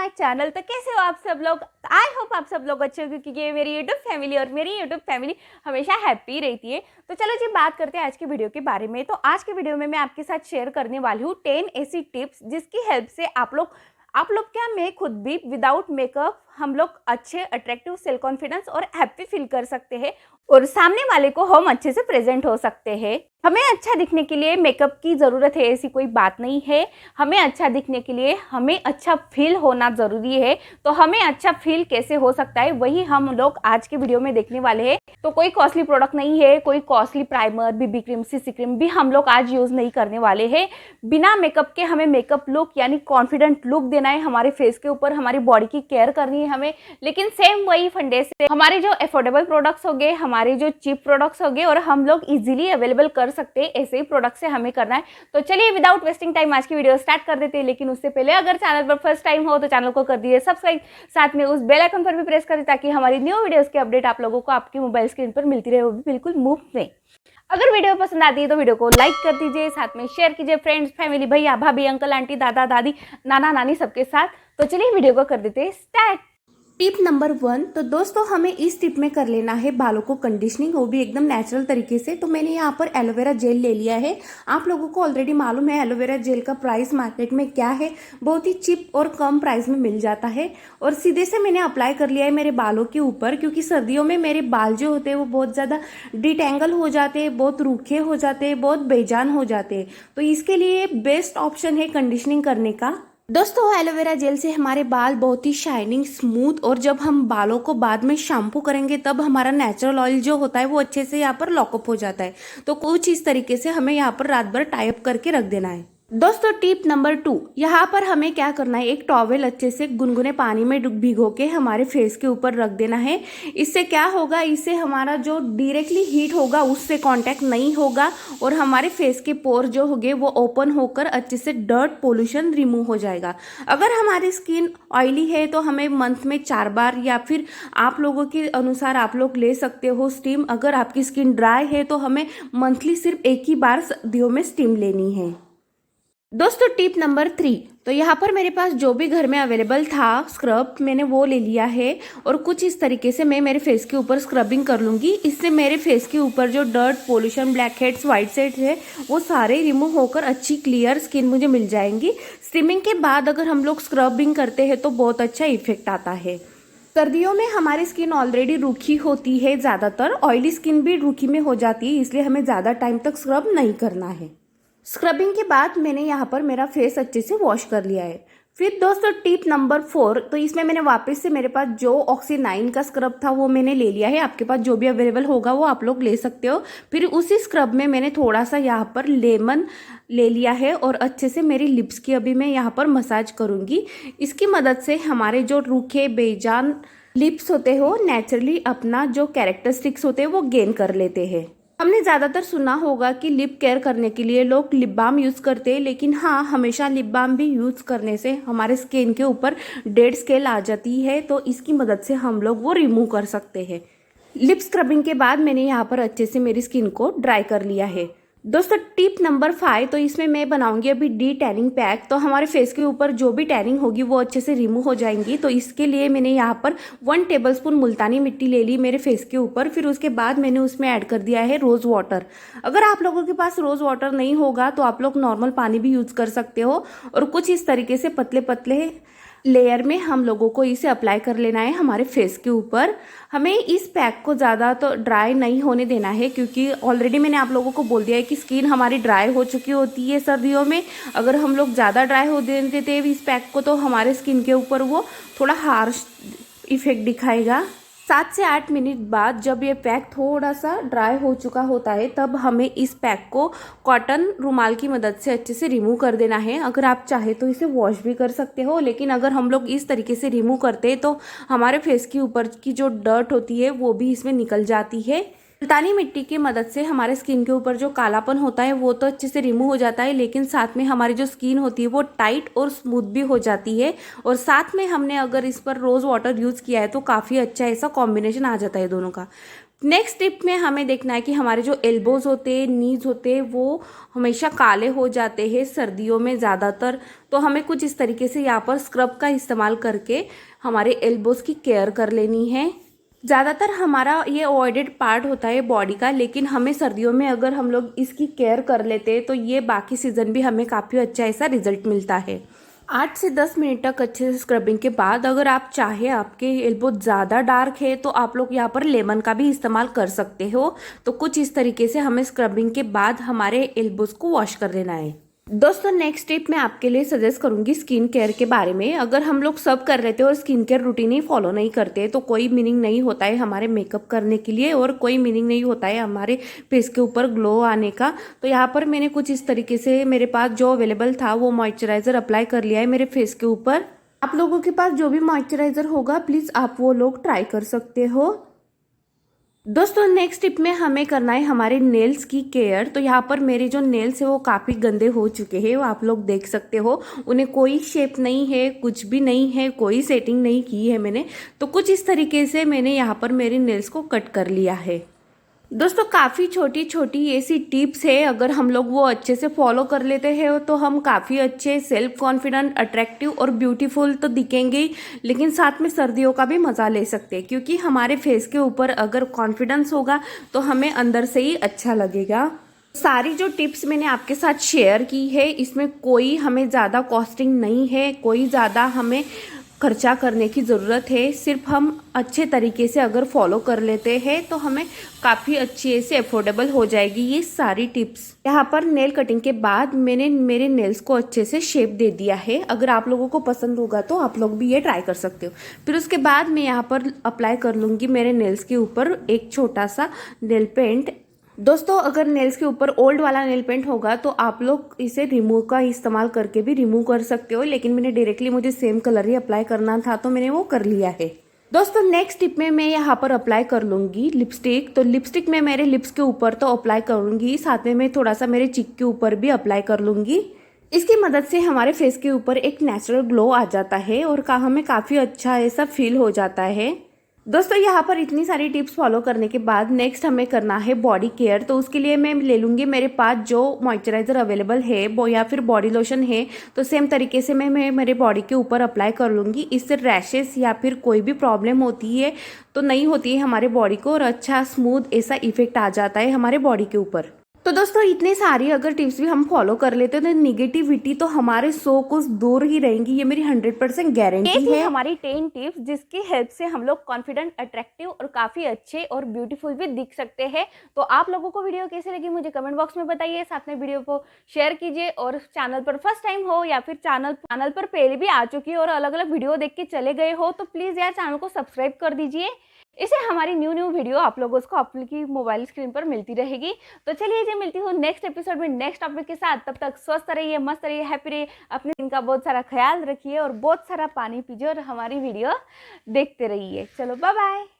My channel. तो कैसे हो आप सब लोग? आई होप आप सब लोग अच्छे हो, क्योंकि ये मेरी यूट्यूब फैमिली और मेरी यूट्यूब फैमिली हमेशा हैप्पी रहती है। तो चलो जी बात करते हैं आज की वीडियो के बारे में। तो आज के वीडियो में मैं आपके साथ शेयर करने वाली हूँ 10 ऐसी टिप्स जिसकी हेल्प से आप लोग क्या, मैं खुद भी विदाउट मेकअप हम लोग अच्छे, अट्रैक्टिव, सेल्फ कॉन्फिडेंस और हैप्पी फील कर सकते हैं और सामने वाले को हम अच्छे से प्रेजेंट हो सकते हैं। हमें अच्छा दिखने के लिए मेकअप की ज़रूरत है, ऐसी कोई बात नहीं है। हमें अच्छा दिखने के लिए हमें अच्छा फील होना ज़रूरी है। तो हमें अच्छा फील कैसे हो सकता है, वही हम लोग आज के वीडियो में देखने वाले हैं। तो कोई कॉस्टली प्रोडक्ट नहीं है, कोई costly primer, BB cream, CC cream भी हम लोग आज यूज़ नहीं करने वाले हैं। बिना मेकअप के हमें मेकअप लुक यानी कॉन्फिडेंट लुक देना है, हमारे फेस के ऊपर हमारी बॉडी की केयर करनी है हमें। लेकिन सेम वही फंडे से हमारे जो अफोर्डेबल प्रोडक्ट्स हो गए, हमारे जो चीप प्रोडक्ट्स हो गए और हम लोग इजीली अवेलेबल कर सकते हैं, ऐसे ही प्रोडक्ट से हमें करना है। तो चलिए विदाउट वेस्टिंग टाइम आज की वीडियो स्टार्ट कर देते हैं। लेकिन उससे पहले अगर चैनल पर फर्स्ट टाइम हो तो चैनल को कर दीजिए सब्सक्राइब, साथ में उस बेल आइकन पर भी प्रेस करें ताकि हमारी न्यू वीडियोस की अपडेट आप लोगों को आपकी मोबाइल स्क्रीन पर मिलती रहे, वो भी बिल्कुल मुफ्त में। अगर वीडियो पसंद आती है तो वीडियो को लाइक कर दीजिए, साथ में शेयर कीजिए फ्रेंड्स, फैमिली, भैया भाभी, अंकल आंटी, दादा दादी, नाना नानी सबके साथ। तो चलिए वीडियो को कर देते हैं स्टार्ट। Tip number 1। तो दोस्तों हमें इस टिप में कर लेना है बालों को कंडीशनिंग, वो भी एकदम नेचुरल तरीके से। तो मैंने यहाँ पर एलोवेरा जेल ले लिया है। आप लोगों को ऑलरेडी मालूम है एलोवेरा जेल का प्राइस मार्केट में क्या है, बहुत ही चिप और कम प्राइस में मिल जाता है। और सीधे से मैंने अप्लाई कर लिया है मेरे बालों के ऊपर, क्योंकि सर्दियों में मेरे बाल जो होते हैं वो बहुत ज़्यादा डिटेंगल हो जाते हैं, बहुत रूखे हो जाते हैं, बहुत बेजान हो जाते हैं। तो इसके लिए बेस्ट ऑप्शन है कंडीशनिंग करने का। दोस्तों एलोवेरा जेल से हमारे बाल बहुत ही शाइनिंग, स्मूथ, और जब हम बालों को बाद में शैम्पू करेंगे तब हमारा नेचुरल ऑयल जो होता है वो अच्छे से यहाँ पर लॉकअप हो जाता है। तो कुछ इस तरीके से हमें यहाँ पर रात भर टाई अप करके रख देना है। दोस्तों टिप नंबर 2, यहाँ पर हमें क्या करना है, एक टॉवेल अच्छे से गुनगुने पानी में भिगो के हमारे फेस के ऊपर रख देना है। इससे क्या होगा, इससे हमारा जो डायरेक्टली हीट होगा उससे कांटेक्ट नहीं होगा और हमारे फेस के पोर जो होंगे वो ओपन होकर अच्छे से डर्ट पोल्यूशन रिमूव हो जाएगा। अगर हमारी स्किन ऑयली है तो हमें मंथ में 4 बार या फिर आप लोगों के अनुसार आप लोग ले सकते हो स्टीम। अगर आपकी स्किन ड्राई है तो हमें मंथली सिर्फ एक ही बार सर्दियों में स्टीम लेनी है। दोस्तों टिप नंबर 3, तो यहाँ पर मेरे पास जो भी घर में अवेलेबल था स्क्रब मैंने वो ले लिया है और कुछ इस तरीके से मैं मेरे फेस के ऊपर स्क्रबिंग कर लूँगी। इससे मेरे फेस के ऊपर जो dirt, pollution, black heads, white heads है वो सारे रिमूव होकर अच्छी क्लियर स्किन मुझे मिल जाएंगी। स्टीमिंग के बाद अगर हम लोग स्क्रबिंग करते हैं तो बहुत अच्छा इफेक्ट आता है। सर्दियों में हमारी स्किन ऑलरेडी रूखी होती है, ज़्यादातर ऑयली स्किन भी रूखी में हो जाती है, इसलिए हमें ज़्यादा टाइम तक स्क्रब नहीं करना है। स्क्रबिंग के बाद मैंने यहाँ पर मेरा फेस अच्छे से वॉश कर लिया है। फिर दोस्तों टिप नंबर 4, तो इसमें मैंने वापस से मेरे पास जो ऑक्सी 9 का स्क्रब था वो मैंने ले लिया है। आपके पास जो भी अवेलेबल होगा वो आप लोग ले सकते हो। फिर उसी स्क्रब में मैंने थोड़ा सा यहाँ पर लेमन ले लिया है और अच्छे से मेरी लिप्स की अभी मैं यहाँ पर मसाज करूँगी। इसकी मदद से हमारे जो रूखे बेजान लिप्स होते हो नेचुरली अपना जो कैरेक्टरिस्टिक्स होते हैं वो गेन कर लेते हैं। हमने ज़्यादातर सुना होगा कि लिप केयर करने के लिए लोग लिप बाम यूज़ करते हैं, लेकिन हाँ, हमेशा लिप बाम भी यूज़ करने से हमारे स्किन के ऊपर डेड स्केल आ जाती है, तो इसकी मदद से हम लोग वो रिमूव कर सकते हैं। लिप स्क्रबिंग के बाद मैंने यहाँ पर अच्छे से मेरी स्किन को ड्राई कर लिया है। दोस्तों टिप नंबर 5, तो इसमें मैं बनाऊंगी अभी डी टैनिंग पैक। तो हमारे फेस के ऊपर जो भी टैनिंग होगी वो अच्छे से रिमूव हो जाएंगी। तो इसके लिए मैंने यहाँ पर 1 टेबलस्पून मुल्तानी मिट्टी ले ली मेरे फेस के ऊपर। फिर उसके बाद मैंने उसमें ऐड कर दिया है रोज़ वाटर। अगर आप लोगों के पास रोज़ वाटर नहीं होगा तो आप लोग नॉर्मल पानी भी यूज़ कर सकते हो। और कुछ इस तरीके से पतले पतले लेयर में हम लोगों को इसे अप्लाई कर लेना है हमारे फेस के ऊपर। हमें इस पैक को ज़्यादा तो ड्राई नहीं होने देना है, क्योंकि ऑलरेडी मैंने आप लोगों को बोल दिया है कि स्किन हमारी ड्राई हो चुकी होती है सर्दियों में। अगर हम लोग ज़्यादा ड्राई हो देते हैं इस पैक को तो हमारे स्किन के ऊपर वो थोड़ा हार्श इफेक्ट दिखाएगा। 7 से 8 मिनट बाद जब ये पैक थोड़ा सा ड्राई हो चुका होता है तब हमें इस पैक को कॉटन रुमाल की मदद से अच्छे से रिमूव कर देना है। अगर आप चाहे तो इसे वॉश भी कर सकते हो, लेकिन अगर हम लोग इस तरीके से रिमूव करते हैं तो हमारे फेस के ऊपर की जो डर्ट होती है वो भी इसमें निकल जाती है। मुल्तानी मिट्टी की मदद से हमारे स्किन के ऊपर जो कालापन होता है वो तो अच्छे से रिमूव हो जाता है, लेकिन साथ में हमारी जो स्किन होती है वो टाइट और स्मूथ भी हो जाती है। और साथ में हमने अगर इस पर रोज़ वाटर यूज़ किया है तो काफ़ी अच्छा ऐसा कॉम्बिनेशन आ जाता है दोनों का। नेक्स्ट टिप में हमें देखना है कि हमारे जो एल्बोज होते हैं, नीज होते हैं, वो हमेशा काले हो जाते हैं सर्दियों में ज़्यादातर। तो हमें कुछ इस तरीके से यहाँ पर स्क्रब का इस्तेमाल करके हमारे एल्बोज की केयर कर लेनी है। ज़्यादातर हमारा ये अवॉइडेड पार्ट होता है बॉडी का, लेकिन हमें सर्दियों में अगर हम लोग इसकी केयर कर लेते हैं तो ये बाकी सीज़न भी हमें काफ़ी अच्छा ऐसा रिजल्ट मिलता है। 8 से 10 मिनट तक अच्छे से स्क्रबिंग के बाद अगर आप चाहे आपके एल्बो ज़्यादा डार्क है तो आप लोग यहाँ पर लेमन का भी इस्तेमाल कर सकते हो। तो कुछ इस तरीके से हमें स्क्रबिंग के बाद हमारे एल्बोज को वॉश कर लेना है। दोस्तों नेक्स्ट टिप मैं आपके लिए सजेस्ट करूंगी स्किन केयर के बारे में। अगर हम लोग सब कर लेते हैं और स्किन केयर रूटीन ही फॉलो नहीं करते तो कोई मीनिंग नहीं होता है हमारे मेकअप करने के लिए, और कोई मीनिंग नहीं होता है हमारे फेस के ऊपर ग्लो आने का। तो यहाँ पर मैंने कुछ इस तरीके से मेरे पास जो अवेलेबल था वो मॉइस्चराइजर अप्लाई कर लिया है मेरे फेस के ऊपर। आप लोगों के पास जो भी मॉइस्चराइजर होगा प्लीज़ आप वो लोग ट्राई कर सकते हो। दोस्तों नेक्स्ट टिप में हमें करना है हमारे नेल्स की केयर। तो यहाँ पर मेरे जो नेल्स है वो काफ़ी गंदे हो चुके हैं, वो आप लोग देख सकते हो। उन्हें कोई शेप नहीं है, कुछ भी नहीं है, कोई सेटिंग नहीं की है मैंने। तो कुछ इस तरीके से मैंने यहाँ पर मेरे नेल्स को कट कर लिया है। दोस्तों काफ़ी छोटी छोटी ऐसी टिप्स है, अगर हम लोग वो अच्छे से फॉलो कर लेते हैं तो हम काफ़ी अच्छे, सेल्फ कॉन्फिडेंट, अट्रैक्टिव और ब्यूटीफुल तो दिखेंगे ही, लेकिन साथ में सर्दियों का भी मज़ा ले सकते हैं। क्योंकि हमारे फेस के ऊपर अगर कॉन्फिडेंस होगा तो हमें अंदर से ही अच्छा लगेगा। सारी जो टिप्स मैंने आपके साथ शेयर की है इसमें कोई हमें ज़्यादा कॉस्टिंग नहीं है, कोई ज़्यादा हमें खर्चा करने की ज़रूरत है। सिर्फ हम अच्छे तरीके से अगर फॉलो कर लेते हैं तो हमें काफ़ी अच्छी ऐसे अफोर्डेबल हो जाएगी ये सारी टिप्स। यहाँ पर नेल कटिंग के बाद मैंने मेरे नेल्स को अच्छे से शेप दे दिया है। अगर आप लोगों को पसंद होगा तो आप लोग भी ये ट्राई कर सकते हो। फिर उसके बाद मैं यहाँ पर अप्लाई कर लूँगी मेरे नेल्स के ऊपर एक छोटा सा नेल पेंट। दोस्तों अगर नेल्स के ऊपर ओल्ड वाला नेल पेंट होगा तो आप लोग इसे रिमूव का इस्तेमाल करके भी रिमूव कर सकते हो, लेकिन मैंने डायरेक्टली मुझे सेम कलर ही अप्लाई करना था तो मैंने वो कर लिया है। दोस्तों नेक्स्ट टिप में मैं यहाँ पर अप्लाई कर लूँगी लिपस्टिक। तो लिपस्टिक में मेरे लिप्स के ऊपर तो अप्लाई करूँगी, साथ में मैं थोड़ा सा मेरे चिक के ऊपर भी अप्लाई कर लूँगी। इसकी मदद से हमारे फेस के ऊपर एक नेचुरल ग्लो आ जाता है और हमें काफ़ी अच्छा ऐसा फील हो जाता है। दोस्तों यहाँ पर इतनी सारी टिप्स फॉलो करने के बाद नेक्स्ट हमें करना है बॉडी केयर। तो उसके लिए मैं ले लूँगी मेरे पास जो मॉइस्चराइज़र अवेलेबल है वो या फिर बॉडी लोशन है, तो सेम तरीके से मैं मेरे बॉडी के ऊपर अप्लाई कर लूँगी। इससे रैशेस या फिर कोई भी प्रॉब्लम होती है तो नहीं होती है हमारे बॉडी को, और अच्छा स्मूथ ऐसा इफेक्ट आ जाता है हमारे बॉडी के ऊपर। तो दोस्तों इतने सारी अगर टिप्स भी हम फॉलो कर लेते हैं तो निगेटिविटी तो हमारे 100 कुछ दूर ही रहेंगी, ये मेरी 100% गारंटी है। हमारी 10 टिप्स जिसकी हेल्प से हम लोग कॉन्फिडेंट, अट्रैक्टिव और काफी अच्छे और ब्यूटीफुल भी दिख सकते हैं। तो आप लोगों को वीडियो कैसी लगी मुझे कमेंट बॉक्स में बताइए, साथ में वीडियो को शेयर कीजिए, और चैनल पर फर्स्ट टाइम हो या फिर चैनल पर पहले भी आ चुकी है और अलग अलग वीडियो देख के चले गए हो तो प्लीज यार चैनल को सब्सक्राइब कर दीजिए। इससे हमारी न्यू वीडियो आप लोगों को आपकी मोबाइल स्क्रीन पर मिलती रहेगी। तो चलिए जी मिलती हूँ नेक्स्ट एपिसोड में नेक्स्ट टॉपिक के साथ। तब तक स्वस्थ रहिए, मस्त रहिए, हैप्पी रहिए, अपने दिन का बहुत सारा ख्याल रखिए और बहुत सारा पानी पीजिए और हमारी वीडियो देखते रहिए। चलो बाय बाय।